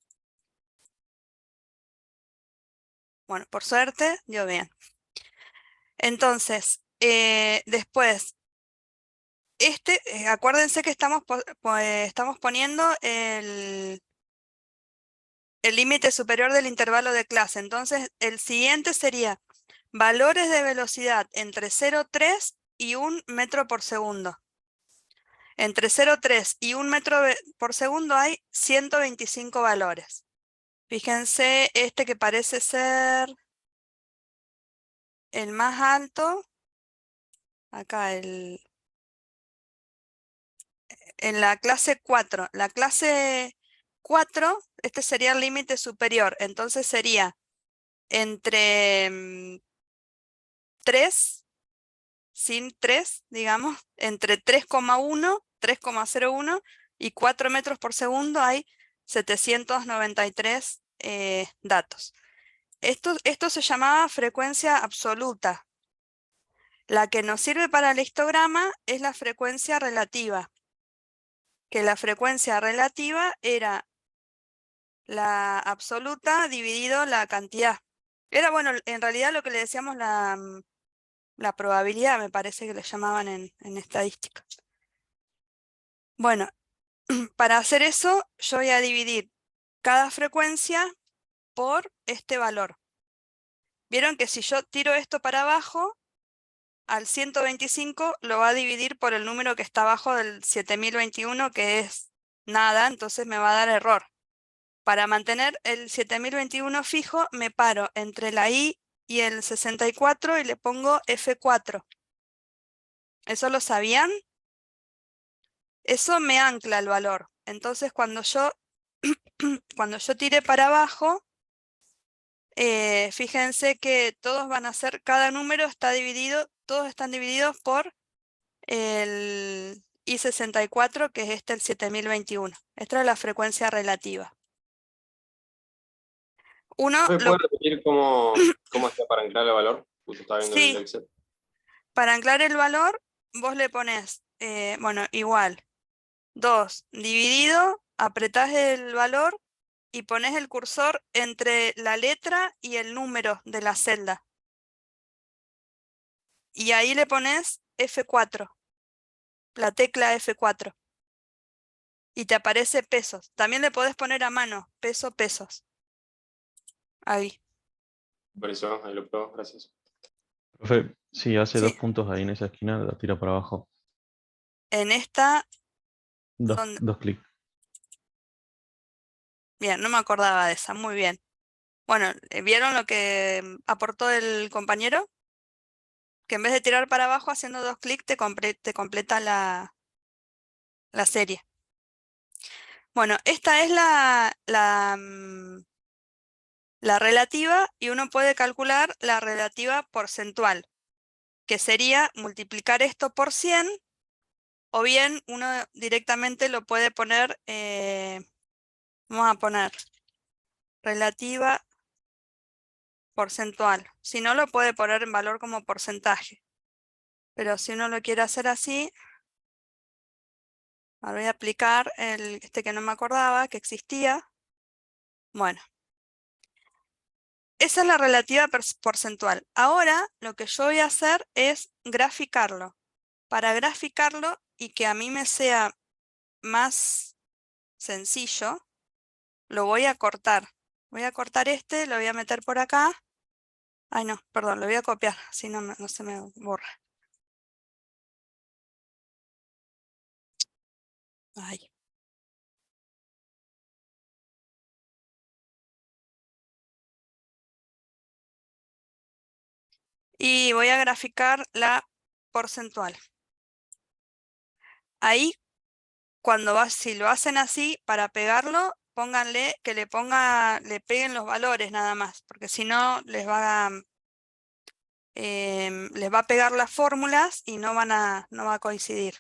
Bueno, por suerte, dio bien. Entonces, después, acuérdense que estamos poniendo el límite superior del intervalo de clase. Entonces, el siguiente sería valores de velocidad entre 0,3 y 1 metro por segundo. Entre 0,3 y 1 metro por segundo hay 125 valores. Fíjense este que parece ser el más alto. Acá en la clase 4. La clase 4, este sería el límite superior. Entonces sería entre 3, sin 3, digamos, entre 3,1, 3,01 y 4 metros por segundo hay 793 datos. Esto se llamaba frecuencia absoluta. La que nos sirve para el histograma es la frecuencia relativa, que la frecuencia relativa era la absoluta dividido la cantidad. Era, bueno, en realidad lo que le decíamos la probabilidad, me parece que le llamaban en estadística. Bueno, para hacer eso yo voy a dividir cada frecuencia por este valor. Vieron que si yo tiro esto para abajo, al 125 lo va a dividir por el número que está abajo del 7021, que es nada, entonces me va a dar error. Para mantener el 7021 fijo, me paro entre la I y el 64 y le pongo F4. ¿Eso lo sabían? Eso me ancla el valor. Entonces cuando yo tire para abajo, fíjense que todos van a ser, cada número está dividido, todos están divididos por y 64, que es el 7021. Esta es la frecuencia relativa. Uno, ¿Me puede repetir cómo hacía para anclar el valor? Justo estaba viendo el sí, Excel. para anclar el valor, vos le pones, bueno, igual, 2 dividido, apretás el valor y pones el cursor entre la letra y el número de la celda. Y ahí le pones F4, la tecla F4. Y te aparece pesos. También le podés poner a mano, pesos. Ahí. Por eso, ahí lo pruebo, gracias. Profe, si hace Sí. 2 puntos ahí en esa esquina, la tira para abajo. En esta, Dos, donde... dos clics. Bien, no me acordaba de esa. Muy bien. Bueno, ¿vieron lo que aportó el compañero? Que en vez de tirar para abajo haciendo 2 clics te completa la serie. Bueno, esta es la relativa y uno puede calcular la relativa porcentual, que sería multiplicar esto por 100, o bien uno directamente lo puede poner, vamos a poner relativa porcentual. Si no, lo puede poner en valor como porcentaje. Pero si uno lo quiere hacer así, ahora voy a aplicar este que no me acordaba, que existía. Bueno, esa es la relativa porcentual. Ahora lo que yo voy a hacer es graficarlo. Para graficarlo y que a mí me sea más sencillo, lo voy a cortar. Voy a cortar este, lo voy a meter por acá. Ay, no, perdón, lo voy a copiar, si no, no se me borra. Ay. Y voy a graficar la porcentual. Ahí, si lo hacen así, para pegarlo, pónganle que le peguen los valores nada más, porque si no les va a pegar las fórmulas y no va a coincidir.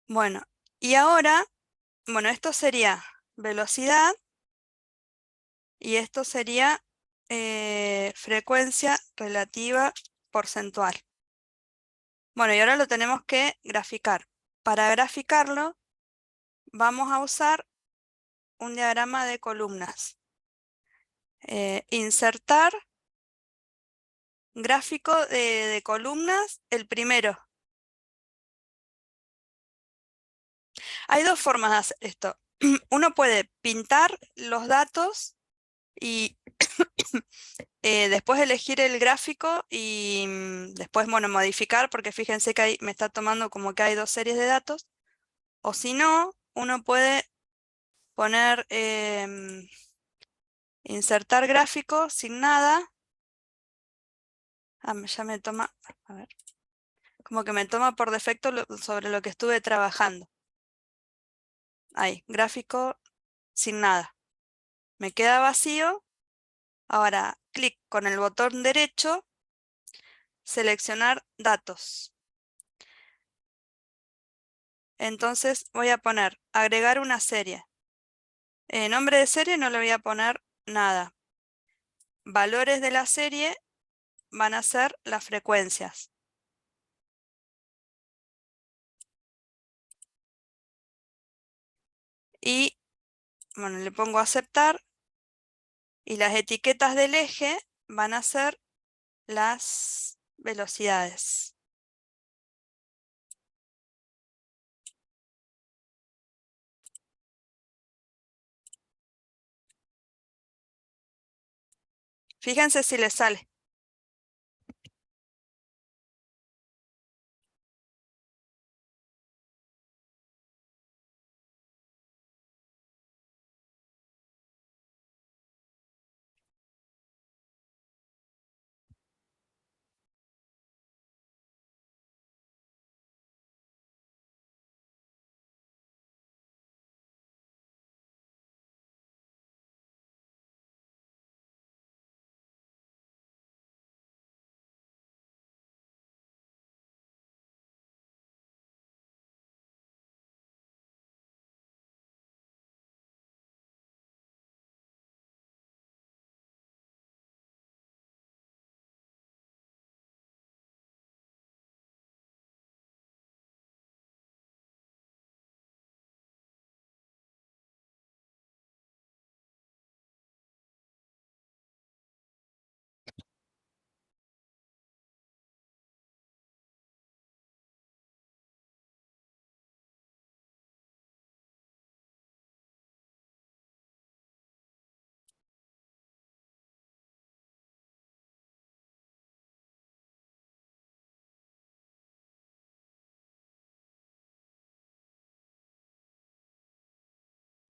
Bueno, y ahora, bueno, esto sería velocidad y esto sería frecuencia relativa porcentual. Bueno, y ahora lo tenemos que graficar. Para graficarlo, vamos a usar un diagrama de columnas. Insertar gráfico de columnas, el primero. Hay dos formas de hacer esto. Uno puede pintar los datos y después elegir el gráfico y después, bueno, modificar, porque fíjense que ahí me está tomando como que hay 2 series de datos. O si no, uno puede poner insertar gráfico sin nada. Ya me toma, a ver, como que me toma por defecto sobre lo que estuve trabajando. Ahí, gráfico sin nada. Me queda vacío. Ahora, clic con el botón derecho, seleccionar datos. Entonces voy a poner agregar una serie. Nombre de serie no le voy a poner nada. Valores de la serie van a ser las frecuencias. Y bueno, le pongo aceptar. Y las etiquetas del eje van a ser las velocidades. Fíjense si les sale.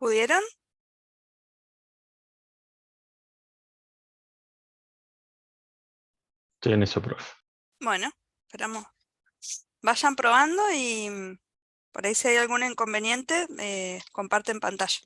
¿Pudieron? Estoy en eso, profe. Bueno, esperamos. Vayan probando y por ahí si hay algún inconveniente, comparten pantalla.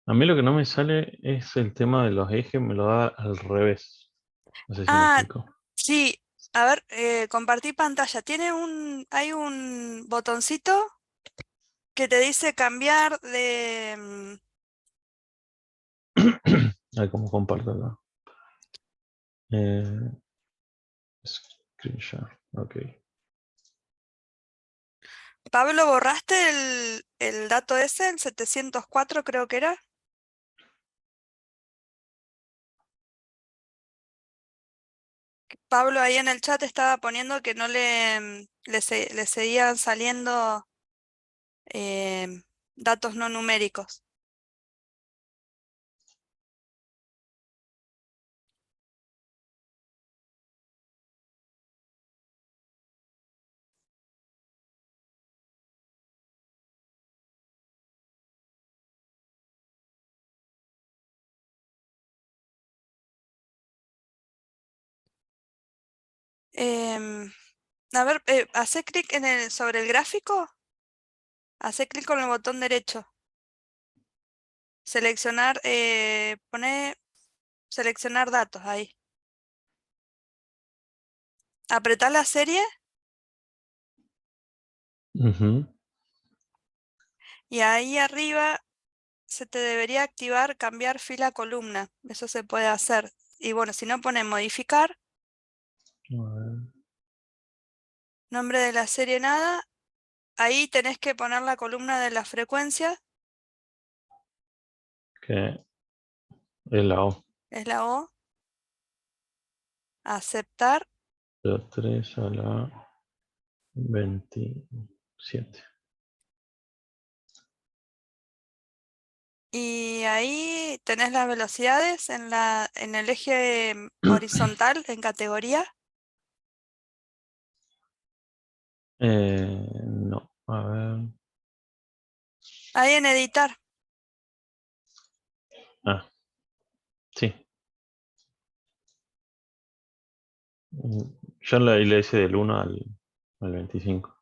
A mí lo que no me sale es el tema de los ejes, me lo da al revés. No sé si me Ah, explico. sí. A ver, compartí pantalla. Hay un botoncito que te dice cambiar de... Ay, cómo comparto acá. Screen share, ok. Pablo, ¿borraste el dato ese, el 704 creo que era? Pablo ahí en el chat estaba poniendo que no le seguían saliendo datos no numéricos. Em, a ver, hace clic sobre el gráfico, hace clic con el botón derecho. Seleccionar, pone seleccionar datos ahí. Apretá la serie Ujú. y ahí arriba se te debería activar cambiar fila a columna. Eso se puede hacer. Y bueno, si no pone modificar, A ver, nombre de la serie nada, ahí tenés que poner la columna de la frecuencia, que es la O. es la O, aceptar. 03 a la 27. Y ahí tenés las velocidades en el eje horizontal, en categoría. No, a ver. Ahí en editar. Ah, sí. Yo le hice del 1 al 25.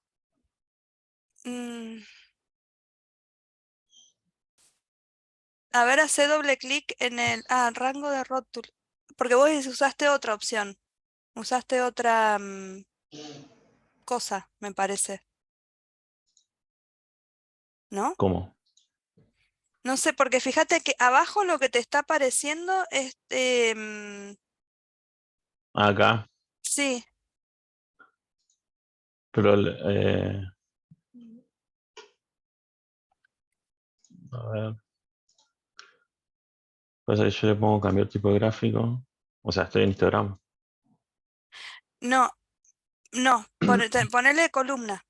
Mm, A ver, hace doble clic en el rango de rótulo. Porque vos usaste otra opción. Usaste otra cosa, me parece. ¿No? ¿Cómo? No sé, porque fíjate que abajo lo que te está apareciendo es... Acá, sí, pero A ver. Pues ahí yo le pongo cambiar tipo de gráfico. O sea, estoy en histograma. No, ponele columna.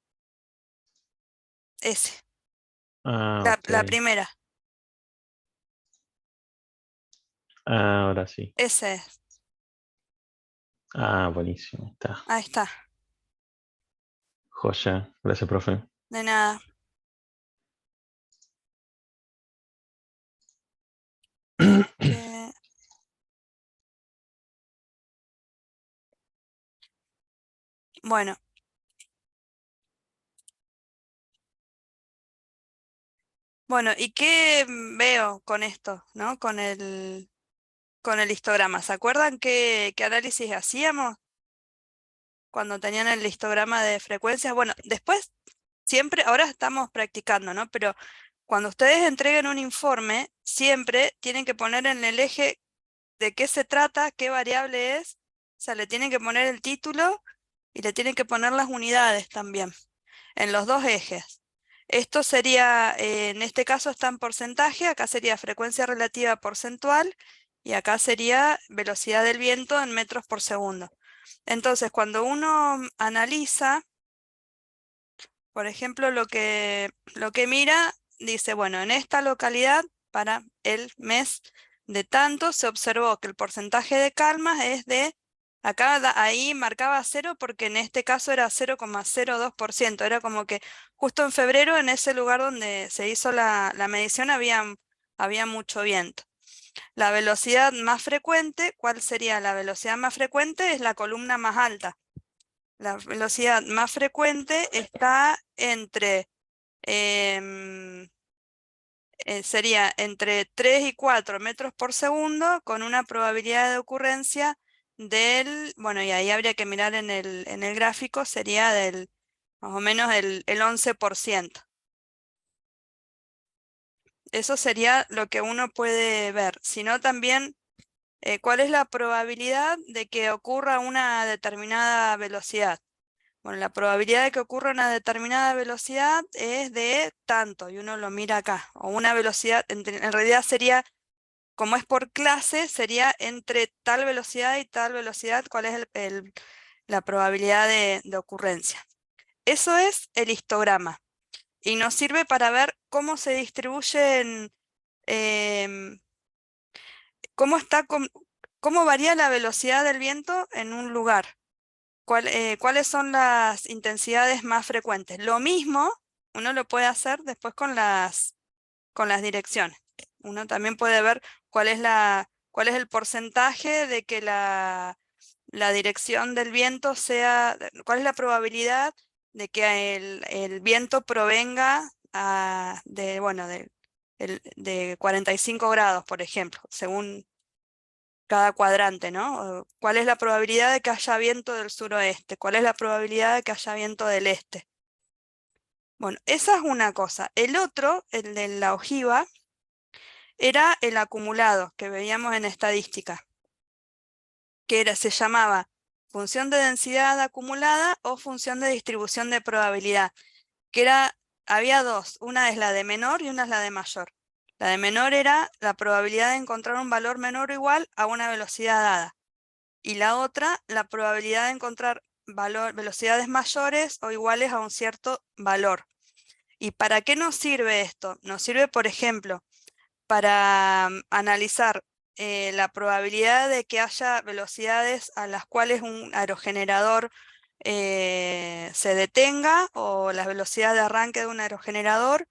Ese, Ah, ok. la primera. Ah, ahora sí. Ese es. Ah, buenísimo. Está. Ahí está. Joya. Gracias, profe. De nada. Que- Bueno. Bueno, ¿y qué veo con esto, ¿no? Con el histograma. ¿Se acuerdan qué análisis hacíamos cuando tenían el histograma de frecuencias? Bueno, después siempre, ahora estamos practicando, ¿no? Pero cuando ustedes entreguen un informe, siempre tienen que poner en el eje de qué se trata, qué variable es, o sea, le tienen que poner el título y le tienen que poner las unidades también, en los dos ejes. Esto sería, en este caso está en porcentaje, acá sería frecuencia relativa porcentual y acá sería velocidad del viento en metros por segundo. Entonces, cuando uno analiza, por ejemplo, lo que mira, dice, bueno, en esta localidad, para el mes de tanto, se observó que el porcentaje de calmas es de, ahí marcaba 0 porque en este caso era 0,02%. Era como que justo en febrero, en ese lugar donde se hizo la medición, había mucho viento. La velocidad más frecuente, ¿cuál sería la velocidad más frecuente? Es la columna más alta. La velocidad más frecuente está entre, sería entre 3 y 4 metros por segundo con una probabilidad de ocurrencia del, bueno, y ahí habría que mirar en el gráfico, sería del más o menos el 11%. Eso sería lo que uno puede ver, sino también cuál es la probabilidad de que ocurra una determinada velocidad. Bueno, la probabilidad de que ocurra una determinada velocidad es de tanto, y uno lo mira acá, o una velocidad, en realidad sería, como es por clase, sería entre tal velocidad y tal velocidad, cuál es la probabilidad de ocurrencia. Eso es el histograma, y nos sirve para ver cómo se distribuyen, em, cómo varía la velocidad del viento en un lugar. ¿Cuáles son las intensidades más frecuentes? Lo mismo uno lo puede hacer después con las direcciones. Uno también puede ver cuál es el porcentaje de que la dirección del viento sea, cuál es la probabilidad de que el viento provenga de 45 grados, por ejemplo, según cada cuadrante, ¿no? ¿Cuál es la probabilidad de que haya viento del suroeste? ¿Cuál es la probabilidad de que haya viento del este? Bueno, esa es una cosa. El otro, el de la ojiva, era el acumulado que veíamos en estadística, que se llamaba función de densidad acumulada o función de distribución de probabilidad, que había dos, una es la de menor y una es la de mayor. La de menor era la probabilidad de encontrar un valor menor o igual a una velocidad dada. Y la otra, la probabilidad de encontrar velocidades mayores o iguales a un cierto valor. ¿Y para qué nos sirve esto? Nos sirve, por ejemplo, para analizar la probabilidad de que haya velocidades a las cuales un aerogenerador se detenga, o la velocidad de arranque de un aerogenerador,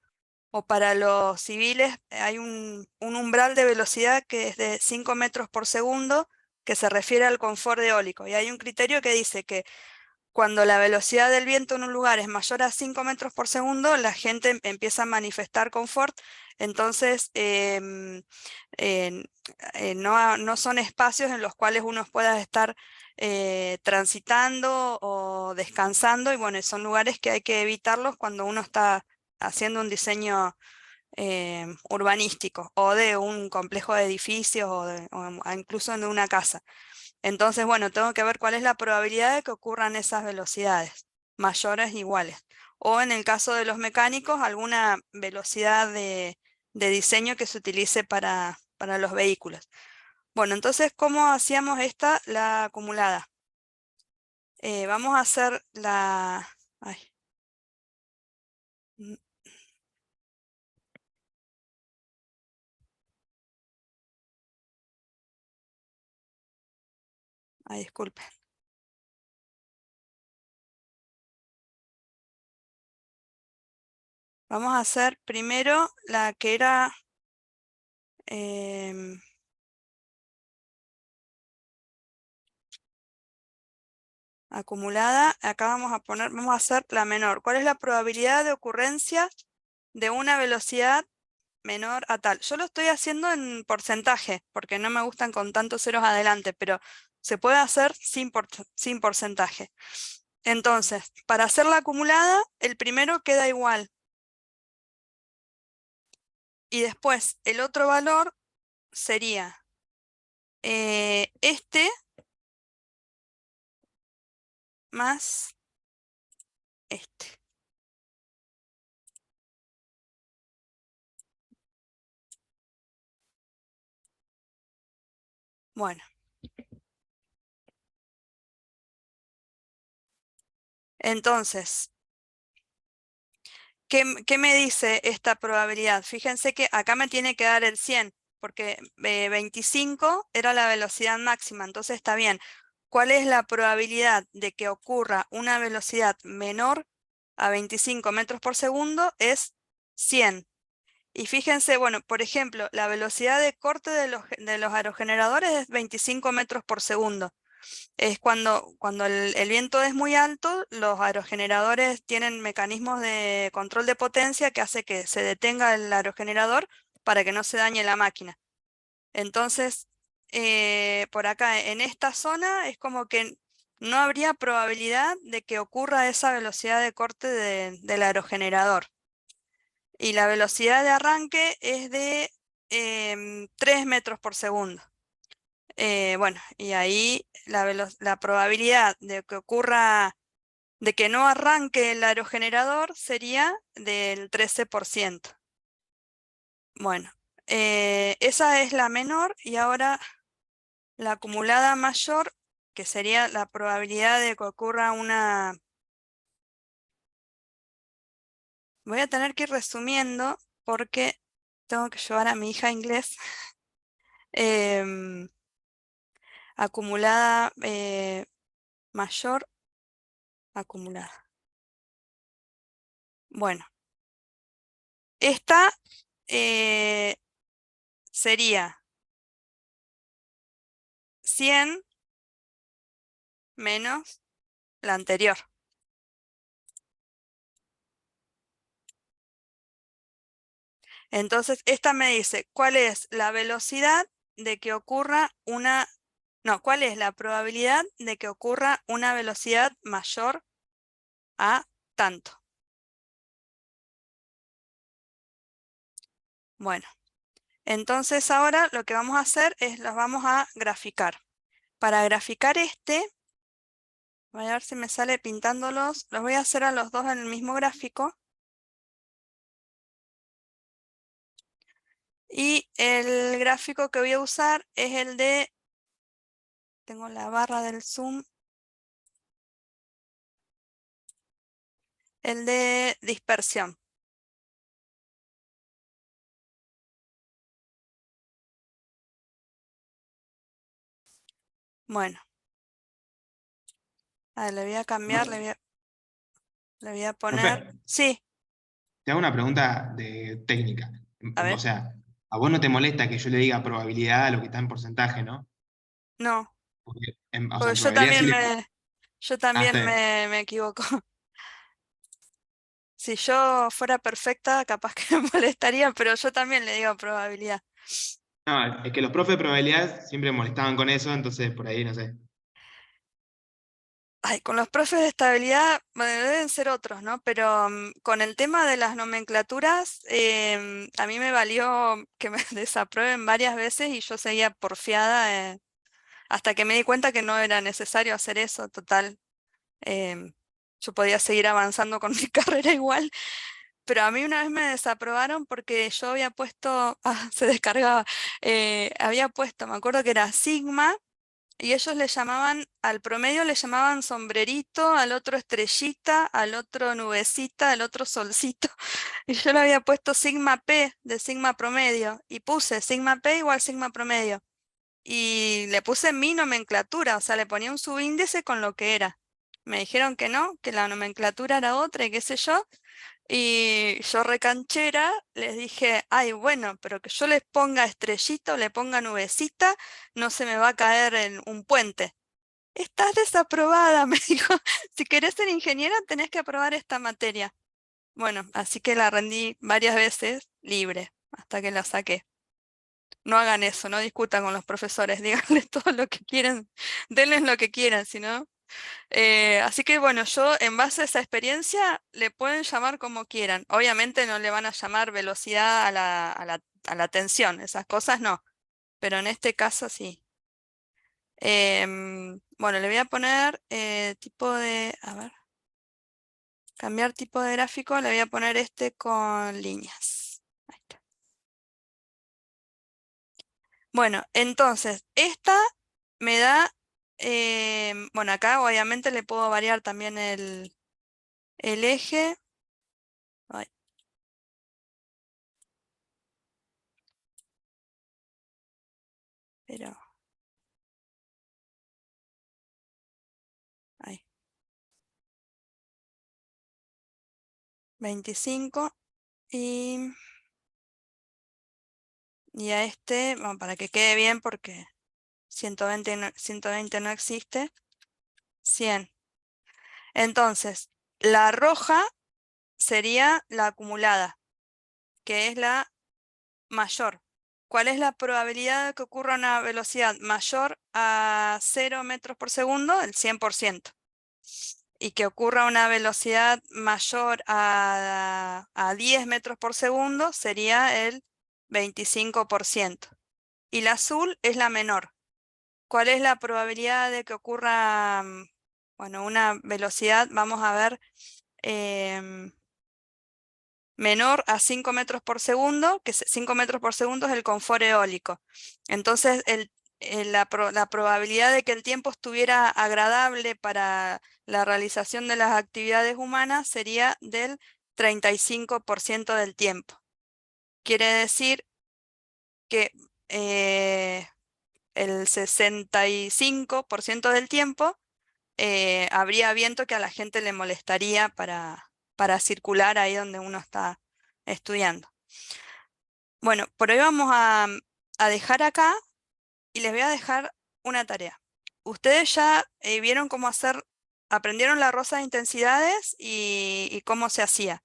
o para los civiles hay un umbral de velocidad que es de 5 metros por segundo, que se refiere al confort eólico. Y hay un criterio que dice que cuando la velocidad del viento en un lugar es mayor a 5 metros por segundo, la gente empieza a manifestar confort. Entonces, no son espacios en los cuales uno pueda estar transitando o descansando, y bueno, son lugares que hay que evitarlos cuando uno está haciendo un diseño urbanístico o de un complejo de edificios o incluso de una casa. Entonces, bueno, tengo que ver cuál es la probabilidad de que ocurran esas velocidades, mayores o iguales. O en el caso de los mecánicos, alguna velocidad de diseño que se utilice para los vehículos. Bueno, entonces, ¿cómo hacíamos esta, la acumulada? Vamos a hacer la... ay. Ay, disculpen. Vamos a hacer primero la que era acumulada. Acá vamos a hacer la menor. ¿Cuál es la probabilidad de ocurrencia de una velocidad menor a tal? Yo lo estoy haciendo en porcentaje, porque no me gustan con tantos ceros adelante, pero se puede hacer sin porcentaje. Entonces, para hacer la acumulada, el primero queda igual. Y después, el otro valor sería este más este. Bueno. Entonces, ¿qué me dice esta probabilidad? Fíjense que acá me tiene que dar el 100, porque 25 era la velocidad máxima, entonces está bien. ¿Cuál es la probabilidad de que ocurra una velocidad menor a 25 metros por segundo? Es 100. Y fíjense, bueno, por ejemplo, la velocidad de corte de los aerogeneradores es 25 metros por segundo. Es cuando el viento es muy alto, los aerogeneradores tienen mecanismos de control de potencia que hace que se detenga el aerogenerador para que no se dañe la máquina. Entonces, por acá, en esta zona, es como que no habría probabilidad de que ocurra esa velocidad de corte del aerogenerador. Y la velocidad de arranque es de 3 metros por segundo. Bueno, y ahí la probabilidad de que ocurra, de que no arranque el aerogenerador sería del 13%. Bueno, esa es la menor y ahora la acumulada mayor, que sería la probabilidad de que ocurra una... Voy a tener que ir resumiendo porque tengo que llevar a mi hija a inglés. Acumulada mayor, acumulada. Bueno, esta sería 100 menos la anterior. Entonces, esta me dice cuál es la velocidad de que ocurra una... No, cuál es la probabilidad de que ocurra una velocidad mayor a tanto. Bueno, entonces ahora lo que vamos a hacer es los vamos a graficar. Para graficar voy a ver si me sale pintándolos. Los voy a hacer a los dos en el mismo gráfico. Y el gráfico que voy a usar es el de... Tengo la barra del zoom. El de dispersión. Bueno. A ver, le voy a cambiar, le voy a poner... Profe, Sí, te hago una pregunta de técnica. a O ver. sea, a vos no te molesta que yo le diga probabilidad a lo que está en porcentaje, ¿no? No, Porque, o sea, porque en probabilidad sí le... yo Ah, también está bien. me equivoco. Si yo fuera perfecta, capaz que me molestaría, pero yo también le digo probabilidad. No, es que los profes de probabilidad siempre molestaban con eso, entonces por ahí no sé. Ay, con los profes de estabilidad, bueno, deben ser otros, ¿no? Pero con el tema de las nomenclaturas, a mí me valió que me desaprueben varias veces y yo seguía porfiada hasta que me di cuenta que no era necesario hacer eso, total. Yo podía seguir avanzando con mi carrera igual, pero a mí una vez me desaprobaron porque yo había puesto, se descargaba, había puesto, me acuerdo que era sigma, y ellos le llamaban, al promedio le llamaban sombrerito, al otro estrellita, al otro nubecita, al otro solcito. Y yo le había puesto sigma P de sigma promedio, y puse sigma P igual sigma promedio. Y le puse mi nomenclatura, o sea, le ponía un subíndice con lo que era. Me dijeron que no, que la nomenclatura era otra y qué sé yo. Y yo recanchera les dije, ay, bueno, pero que yo les ponga estrellita o le ponga nubecita, no se me va a caer en un puente. Estás desaprobada, me dijo. Si querés ser ingeniera, tenés que aprobar esta materia. Bueno, así que la rendí varias veces libre, hasta que la saqué. No hagan eso, no discutan con los profesores, díganles todo lo que quieran, denles lo que quieran, si no. Así que bueno, yo en base a esa experiencia le pueden llamar como quieran. Obviamente no le van a llamar velocidad a la tensión, esas cosas no, pero en este caso sí. Bueno, le voy a poner tipo de, a ver, cambiar tipo de gráfico, le voy a poner este con líneas. Ahí está. Bueno, entonces, esta me da, bueno, acá obviamente le puedo variar también el eje. Ay. Pero, ahí. 25 y a este, bueno, para que quede bien porque 120 no existe, 100. Entonces, la roja sería la acumulada, que es la mayor. ¿Cuál es la probabilidad de que ocurra una velocidad mayor a 0 metros por segundo? El 100%. Y que ocurra una velocidad mayor a 10 metros por segundo sería el 25%. Y la azul es la menor. ¿Cuál es la probabilidad de que ocurra, bueno, una velocidad, vamos a ver, menor a 5 metros por segundo, que 5 metros por segundo es el confort eólico. Entonces, la probabilidad de que el tiempo estuviera agradable para la realización de las actividades humanas sería del 35% del tiempo. Quiere decir que el 65% del tiempo habría viento que a la gente le molestaría para circular ahí donde uno está estudiando. Bueno, por hoy vamos a dejar acá y les voy a dejar una tarea. Ustedes ya vieron cómo hacer, aprendieron la rosa de intensidades y cómo se hacía.